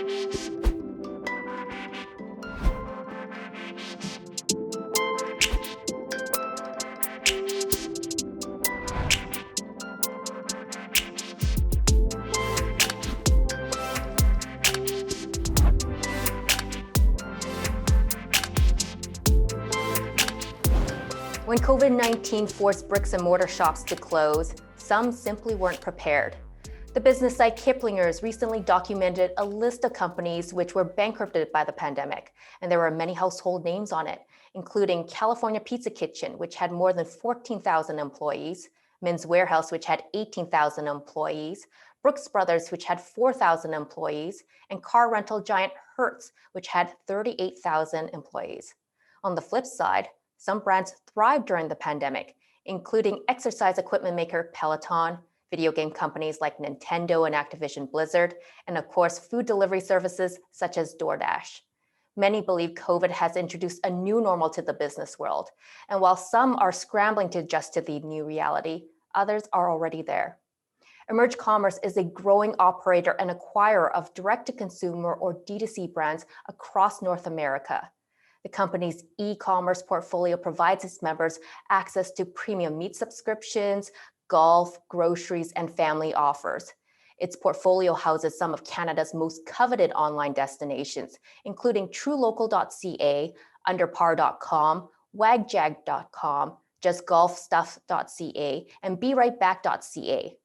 When COVID-19 forced bricks and mortar shops to close, some simply weren't prepared. The business site Kiplinger's recently documented a list of companies which were bankrupted by the pandemic, and there were many household names on it, including California Pizza Kitchen, which had more than 14,000 employees, Men's Warehouse, which had 18,000 employees, Brooks Brothers, which had 4,000 employees, and car rental giant Hertz, which had 38,000 employees. On the flip side, some brands thrived during the pandemic, including exercise equipment maker Peloton, video game companies like Nintendo and Activision Blizzard, and of course, food delivery services such as DoorDash. Many believe COVID has introduced a new normal to the business world. And while some are scrambling to adjust to the new reality, others are already there. Emerge Commerce is a growing operator and acquirer of direct-to-consumer or D2C brands across North America. The company's e-commerce portfolio provides its members access to premium meat subscriptions, golf, groceries, and family offers. Its portfolio houses some of Canada's most coveted online destinations, including truelocal.ca, underpar.com, wagjag.com, justgolfstuff.ca, and berightback.ca.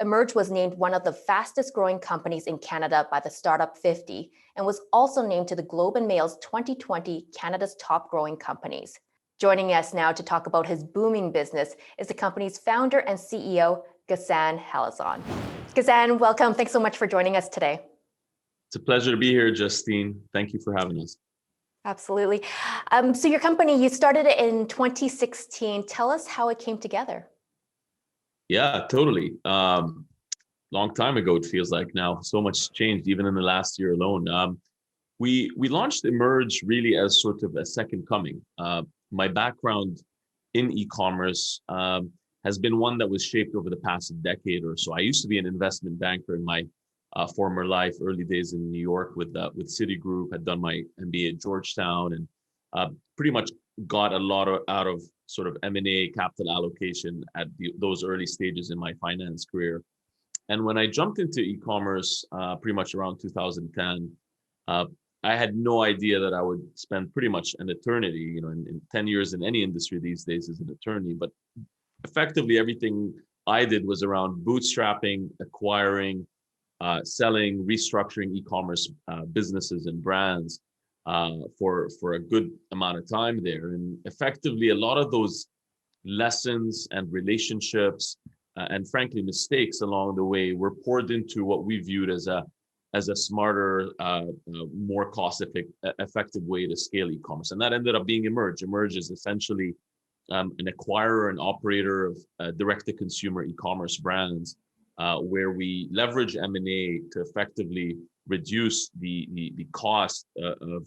Emerge was named one of the fastest growing companies in Canada by the Startup 50 and was also named to the Globe and Mail's 2020 Canada's Top Growing Companies. Joining us now to talk about his booming business is the company's founder and CEO, Ghassan Halazon. Ghassan, welcome. Thanks so much for joining us today. It's a pleasure to be here, Justine. Thank you for having us. Absolutely. So your company, you started it in 2016. Tell us how it came together. Yeah, totally. Long time ago, it feels like now. So much changed, even in the last year alone. We launched Emerge really as sort of a second coming. My background in e-commerce has been one that was shaped over the past decade or so. I used to be an investment banker in my former life, early days in New York with Citigroup. Had done my MBA at Georgetown and pretty much got a lot out of sort of M&A capital allocation at those early stages in my finance career. And when I jumped into e-commerce pretty much around 2010, I had no idea that I would spend pretty much an eternity, in 10 years in any industry these days is an eternity. But effectively, everything I did was around bootstrapping, acquiring, selling, restructuring e-commerce businesses and brands for a good amount of time there. And effectively, a lot of those lessons and relationships and frankly, mistakes along the way were poured into what we viewed as a smarter, more cost-effective way to scale e-commerce. And that ended up being Emerge. Emerge is essentially an acquirer and operator of direct-to-consumer e-commerce brands, where we leverage M&A to effectively reduce the cost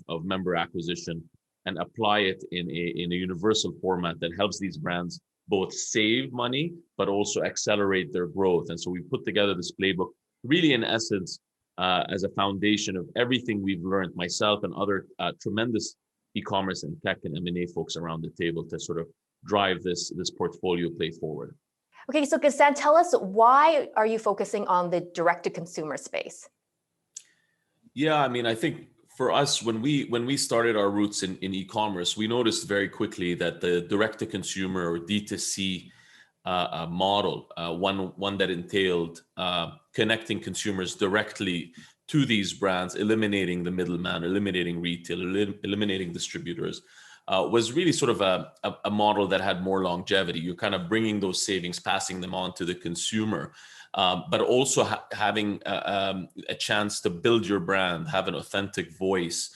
of member acquisition and apply it in a universal format that helps these brands both save money, but also accelerate their growth. And so we put together this playbook really in essence as a foundation of everything we've learned, myself and other tremendous e-commerce and tech and M&A folks around the table to sort of drive this portfolio play forward. Okay, so Ghassan, tell us, why are you focusing on the direct-to-consumer space? Yeah, I mean, I think for us, when we started our roots in e-commerce, we noticed very quickly that the direct-to-consumer or D2C model, one that entailed connecting consumers directly to these brands, eliminating the middleman, eliminating retail, eliminating distributors, was really sort of a model that had more longevity. You're kind of bringing those savings, passing them on to the consumer, but also having a chance to build your brand, have an authentic voice,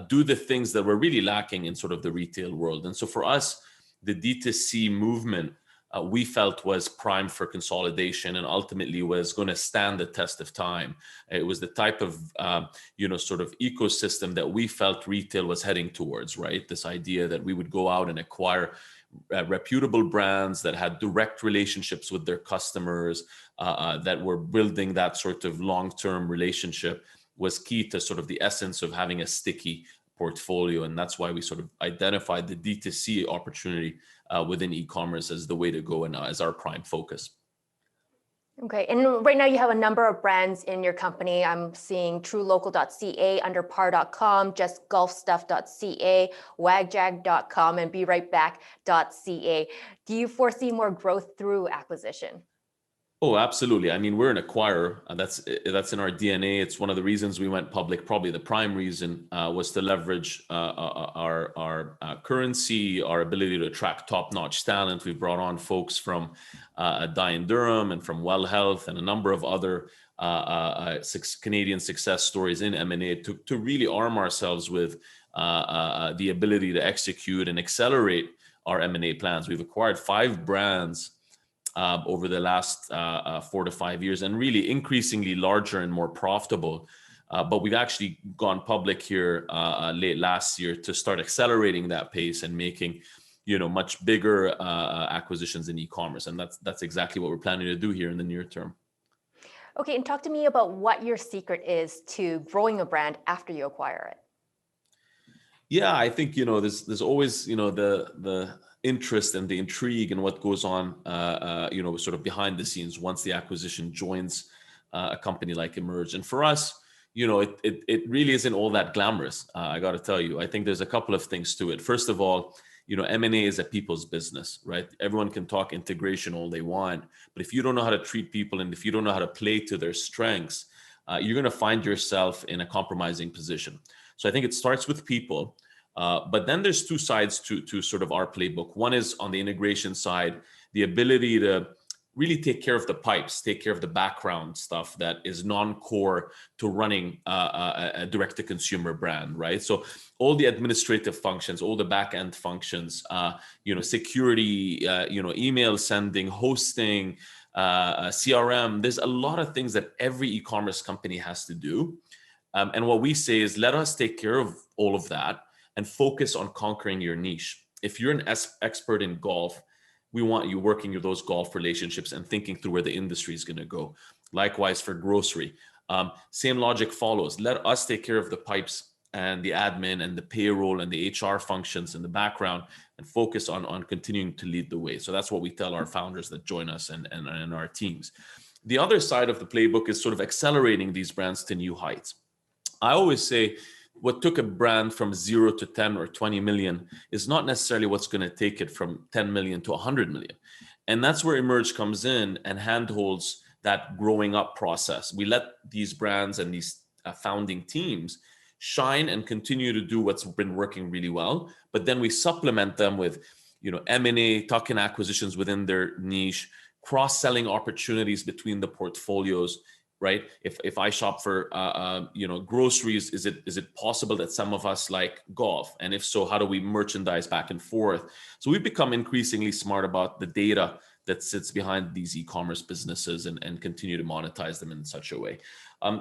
do the things that were really lacking in sort of the retail world. And so for us, the D2C movement, we felt was primed for consolidation and ultimately was going to stand the test of time. It was the type of, sort of ecosystem that we felt retail was heading towards, right? This idea that we would go out and acquire reputable brands that had direct relationships with their customers, that were building that sort of long-term relationship. was key to sort of the essence of having a sticky portfolio. And that's why we sort of identified the D2C opportunity within e-commerce as the way to go and as our prime focus. Okay, and right now you have a number of brands in your company. I'm seeing truelocal.ca, underpar.com, justgolfstuff.ca, wagjag.com, and berightback.ca. Do you foresee more growth through acquisition? Oh, absolutely. I mean, we're an acquirer. That's in our DNA. It's one of the reasons we went public. Probably the prime reason was to leverage our currency, our ability to attract top-notch talent. We've brought on folks from Dye & Durham and from Well Health and a number of other Canadian success stories in M&A to really arm ourselves with the ability to execute and accelerate our M&A plans. We've acquired 5 brands over the last 4 to 5 years, and really increasingly larger and more profitable. But we've actually gone public here late last year to start accelerating that pace and making, much bigger acquisitions in e-commerce. And that's exactly what we're planning to do here in the near term. Okay, and talk to me about what your secret is to growing a brand after you acquire it. Yeah, I think, there's always, the interest and the intrigue and what goes on, sort of behind the scenes once the acquisition joins a company like Emerge. And for us, it really isn't all that glamorous. I got to tell you, I think there's a couple of things to it. First of all, M&A is a people's business, right? Everyone can talk integration all they want, but if you don't know how to treat people and if you don't know how to play to their strengths, you're going to find yourself in a compromising position. So I think it starts with people. But then there's 2 sides to sort of our playbook. One is on the integration side, the ability to really take care of the pipes, take care of the background stuff that is non-core to running a direct-to-consumer brand, right? So all the administrative functions, all the back-end functions, security, email sending, hosting, CRM. There's a lot of things that every e-commerce company has to do. And what we say is, let us take care of all of that and focus on conquering your niche. If you're an expert in golf, we want you working with those golf relationships and thinking through where the industry is going to go. Likewise for grocery. Same logic follows. Let us take care of the pipes and the admin and the payroll and the HR functions in the background and focus on continuing to lead the way. So that's what we tell our founders that join us and our teams. The other side of the playbook is sort of accelerating these brands to new heights. I always say, what took a brand from 0 to 10 or 20 million is not necessarily what's going to take it from 10 million to 100 million. And that's where Emerge comes in and handholds that growing up process. We let these brands and these founding teams shine and continue to do what's been working really well. But then we supplement them with, M&A, tuck-in acquisitions within their niche, cross-selling opportunities between the portfolios. Right? If I shop for groceries, is it possible that some of us like golf? And if so, how do we merchandise back and forth? So we've become increasingly smart about the data that sits behind these e-commerce businesses and continue to monetize them in such a way.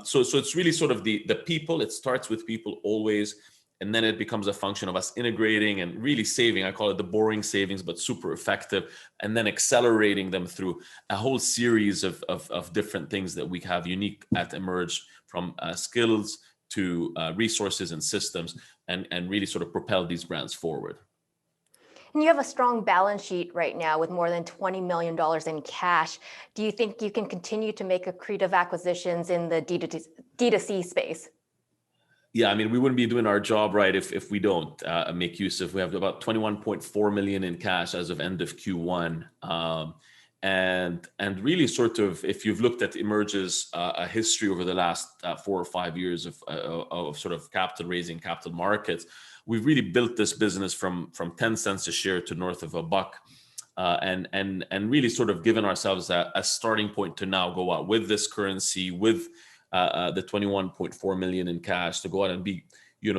So it's really sort of the people. It starts with people always. And then it becomes a function of us integrating and really saving. I call it the boring savings, but super effective. And then accelerating them through a whole series of different things that we have unique at Emerge, from skills to resources and systems, and really sort of propel these brands forward. And you have a strong balance sheet right now with more than $20 million in cash. Do you think you can continue to make accretive acquisitions in the D2C space? Yeah, I mean, we wouldn't be doing our job right if we don't make use of. We have about 21.4 million in cash as of end of Q1, and really sort of, if you've looked at Emerge's a history over the last 4 or 5 years of sort of capital raising, capital markets, we've really built this business from 10 cents a share to north of $1, and really sort of given ourselves a starting point to now go out with this currency, with the 21.4 million in cash, to go out and be,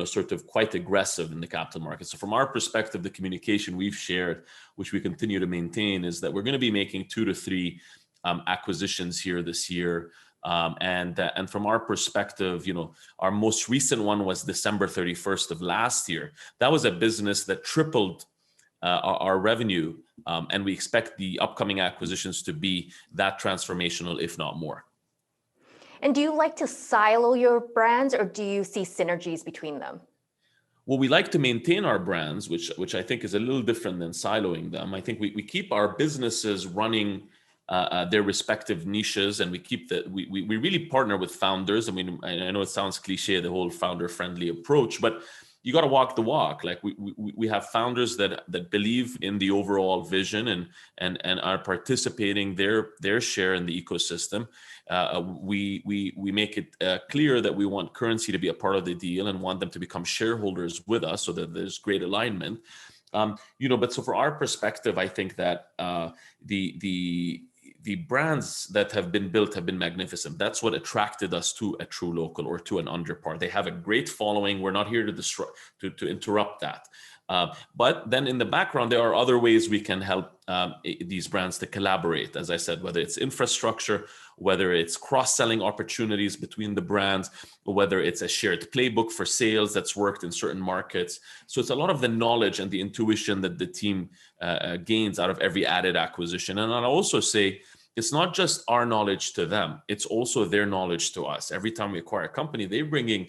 sort of quite aggressive in the capital market. So from our perspective, the communication we've shared, which we continue to maintain, is that we're going to be making 2 to 3 acquisitions here this year. And from our perspective, our most recent one was December 31st of last year. That was a business that tripled our revenue. And we expect the upcoming acquisitions to be that transformational, if not more. And do you like to silo your brands, or do you see synergies between them? Well, we like to maintain our brands, which I think is a little different than siloing them. I think we keep our businesses running their respective niches, and we keep we really partner with founders. I mean, I know it sounds cliche, the whole founder friendly approach, but you got to walk the walk. Like we have founders that believe in the overall vision and are participating their share in the ecosystem. We make it clear that we want currency to be a part of the deal and want them to become shareholders with us, so that there's great alignment. But so for our perspective, I think that the brands that have been built have been magnificent. That's what attracted us to a True Local or to an Underpar. They have a great following. We're not here to destroy, to interrupt that. But then in the background, there are other ways we can help these brands to collaborate. As I said, whether it's infrastructure, whether it's cross-selling opportunities between the brands, or whether it's a shared playbook for sales that's worked in certain markets. So it's a lot of the knowledge and the intuition that the team gains out of every added acquisition. And I'll also say, it's not just our knowledge to them, it's also their knowledge to us. Every time we acquire a company, they're bringing,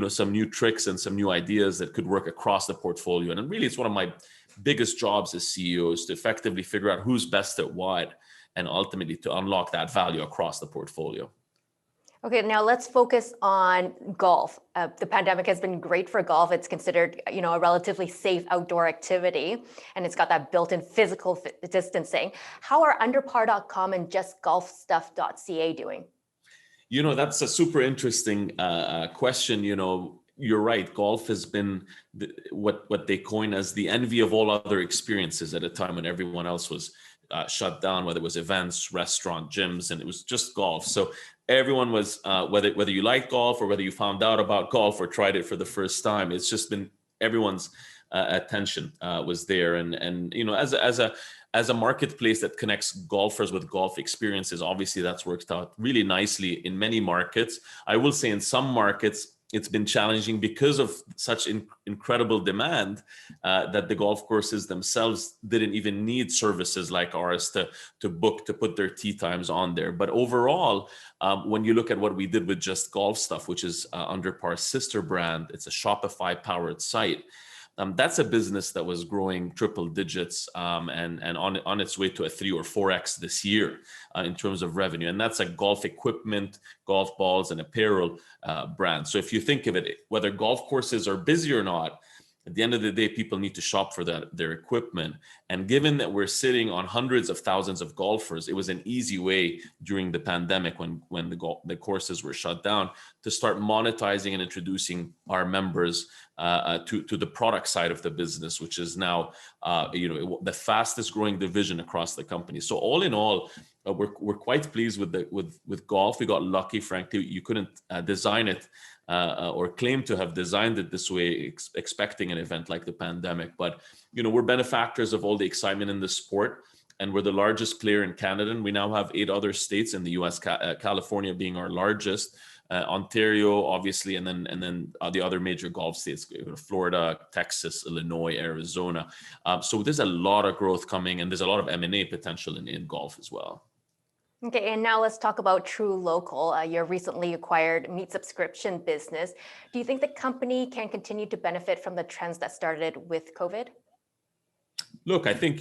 some new tricks and some new ideas that could work across the portfolio. And really, it's one of my biggest jobs as CEO is to effectively figure out who's best at what, and ultimately to unlock that value across the portfolio. Okay, now let's focus on golf. The pandemic has been great for golf. It's considered, a relatively safe outdoor activity, and it's got that built-in physical distancing. How are underpar.com and justgolfstuff.ca doing? That's a super interesting question. You're right. Golf has been what they coin as the envy of all other experiences at a time when everyone else was shut down, whether it was events, restaurant, gyms, and it was just golf. So everyone was, whether you like golf or whether you found out about golf or tried it for the first time, it's just been everyone's attention was there. And as a marketplace that connects golfers with golf experiences, obviously that's worked out really nicely in many markets. I will say in some markets, it's been challenging because of such incredible demand that the golf courses themselves didn't even need services like ours to book, to put their tee times on there. But overall, when you look at what we did with Just Golf Stuff, which is Underpar's sister brand, it's a Shopify powered site. That's a business that was growing triple digits and on its way to a 3 or 4x this year in terms of revenue. And that's a golf equipment, golf balls, and apparel brand. So if you think of it, whether golf courses are busy or not, at the end of the day, people need to shop for their equipment. And given that we're sitting on hundreds of thousands of golfers, it was an easy way during the pandemic when the courses were shut down to start monetizing and introducing our members to the product side of the business, which is now the fastest growing division across the company. So all in all, we're quite pleased with golf. We got lucky, frankly. You couldn't design it or claim to have designed it this way, expecting an event like the pandemic. But we're benefactors of all the excitement in the sport, and we're the largest player in Canada. And we now have 8 other states in the U.S., California being our largest, Ontario, obviously, and then the other major golf states, Florida, Texas, Illinois, Arizona. So there's a lot of growth coming, and there's a lot of M&A potential in golf as well. Okay, and now let's talk about True Local, your recently acquired meat subscription business. Do you think the company can continue to benefit from the trends that started with COVID? Look, I think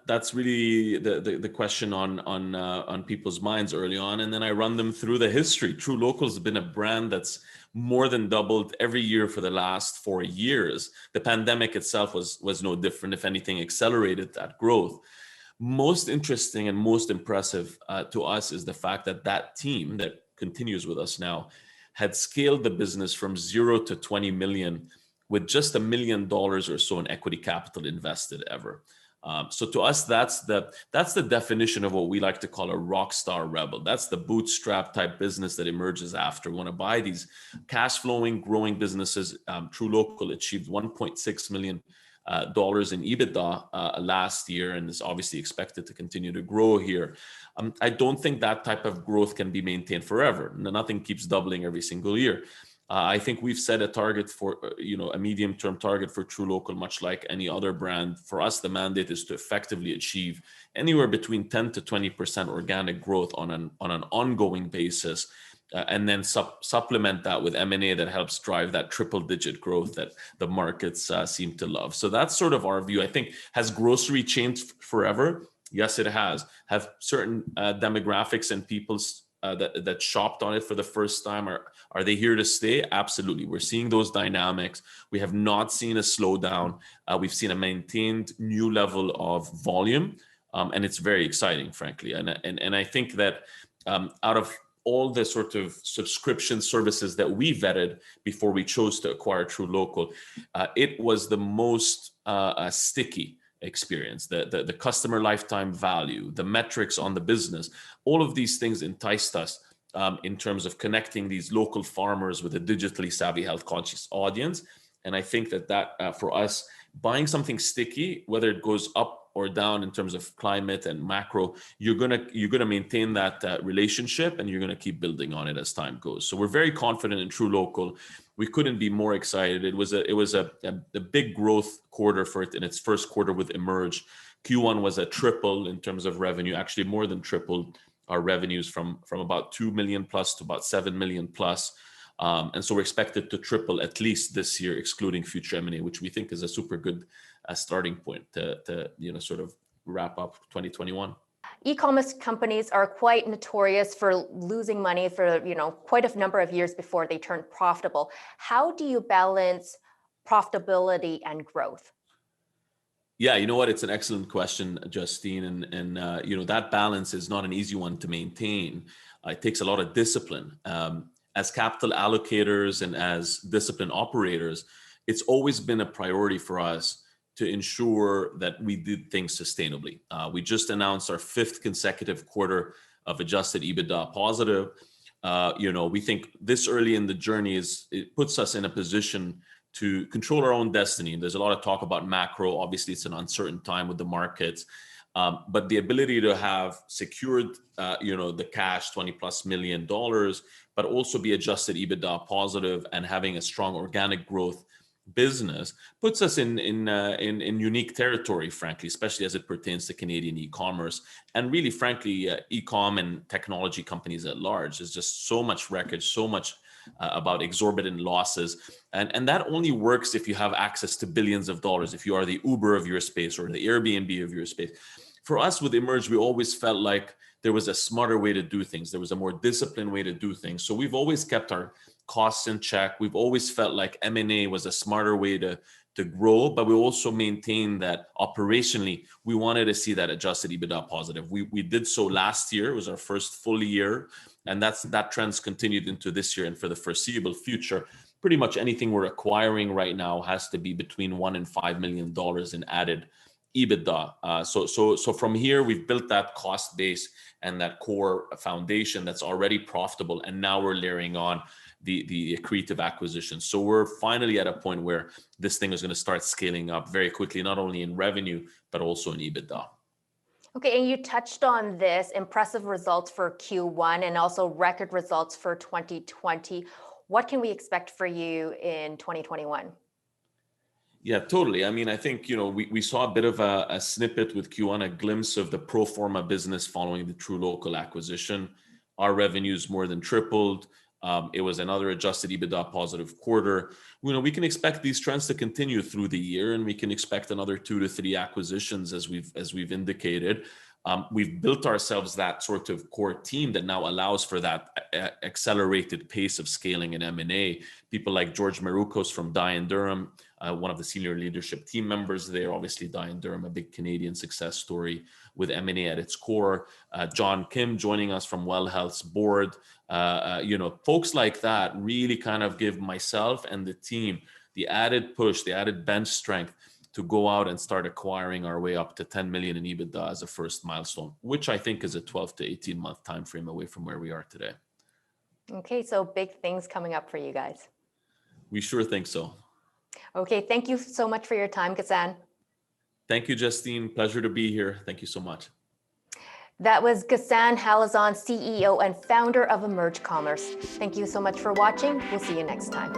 that's really the question on people's minds early on, and then I run them through the history. True Local has been a brand that's more than doubled every year for the last 4 years. The pandemic itself was no different. If anything, accelerated that growth. Most interesting and most impressive to us is the fact that team that continues with us now had scaled the business from 0 to 20 million with just $1 million or so in equity capital invested ever. So to us, that's the definition of what we like to call a rock star rebel. That's the bootstrap type business that emerges after. We want to buy these cash flowing, growing businesses. True Local achieved $1.6 million in EBITDA last year, and is obviously expected to continue to grow here. I don't think that type of growth can be maintained forever. Nothing keeps doubling every single year. I think we've set a target for, a medium-term target for True Local, much like any other brand. For us, the mandate is to effectively achieve anywhere between 10 to 20% organic growth on an ongoing basis, and then supplement that with M&A that helps drive that triple-digit growth that the markets seem to love. So that's sort of our view. I think, has grocery changed forever? Yes, it has. Have certain demographics and people that shopped on it for the first time, are they here to stay? Absolutely. We're seeing those dynamics. We have not seen a slowdown. We've seen a maintained new level of volume, and it's very exciting, frankly. And I think that out of all the sort of subscription services that we vetted before we chose to acquire TrueLocal, it was the most sticky experience. The customer lifetime value, the metrics on the business, all of these things enticed us in terms of connecting these local farmers with a digitally savvy, health conscious audience. And I think that for us, buying something sticky, whether it goes up or down in terms of climate and macro, you're gonna maintain that relationship, and you're gonna keep building on it as time goes. So we're very confident in TrueLocal. We couldn't be more excited. It was a big growth quarter for it in its first quarter with Emerge. Q1 was a triple in terms of revenue, actually more than tripled our revenues from about 2 million plus to about 7 million plus. And so we're expected to triple at least this year, excluding future M&A, which we think is a super good starting point to sort of wrap up 2021. E-commerce companies are quite notorious for losing money for quite a number of years before they turn profitable. How do you balance profitability and growth? Yeah, you know what? It's an excellent question, Justine, and that balance is not an easy one to maintain. It takes a lot of discipline. As capital allocators and as disciplined operators, it's always been a priority for us to ensure that we did things sustainably. We just announced our 5th consecutive quarter of adjusted EBITDA positive. We think this early in the journey it puts us in a position to control our own destiny. There's a lot of talk about macro. Obviously, it's an uncertain time with the markets. But the ability to have secured, the cash, $20+ million, but also be adjusted EBITDA positive and having a strong organic growth business puts us in unique territory, frankly, especially as it pertains to Canadian e-commerce and really, frankly, Ecom and technology companies at large. There's just so much wreckage, so much about exorbitant losses. And that only works if you have access to billions of dollars, if you are the Uber of your space or the Airbnb of your space. For us with Emerge, we always felt like there was a smarter way to do things. There was a more disciplined way to do things. So we've always kept our costs in check. We've always felt like M&A was a smarter way to grow, but we also maintained that operationally, we wanted to see that adjusted EBITDA positive. We did so last year. It was our first full year. And that trend's continued into this year and for the foreseeable future. Pretty much anything we're acquiring right now has to be between $1 and $5 million in added EBITDA. So from here, we've built that cost base and that core foundation that's already profitable. And now we're layering on the accretive acquisition. So we're finally at a point where this thing is going to start scaling up very quickly, not only in revenue, but also in EBITDA. Okay, and you touched on this, impressive results for Q1 and also record results for 2020. What can we expect for you in 2021? Yeah, totally. I mean, I think, we saw a bit of a snippet with Q1, a glimpse of the pro forma business following the TrueLocal acquisition. Our revenues more than tripled. It was another adjusted EBITDA positive quarter. We can expect these trends to continue through the year, and we can expect another 2 to 3 acquisitions as we've indicated. We've built ourselves that sort of core team that now allows for that accelerated pace of scaling in M&A. People like George Marukos from Dye & Durham, one of the senior leadership team members there. Obviously, Dye & Durham, a big Canadian success story with M&A at its core. John Kim joining us from Well Health's board. Folks like that really kind of give myself and the team the added push, the added bench strength to go out and start acquiring our way up to 10 million in EBITDA as a first milestone, which I think is a 12 to 18 month time frame away from where we are today. Okay, so big things coming up for you guys. We sure think so. Okay, thank you so much for your time, Ghassan. Thank you, Justine. Pleasure to be here. Thank you so much. That was Ghassan Halazon, CEO and founder of Emerge Commerce. Thank you so much for watching. We'll see you next time.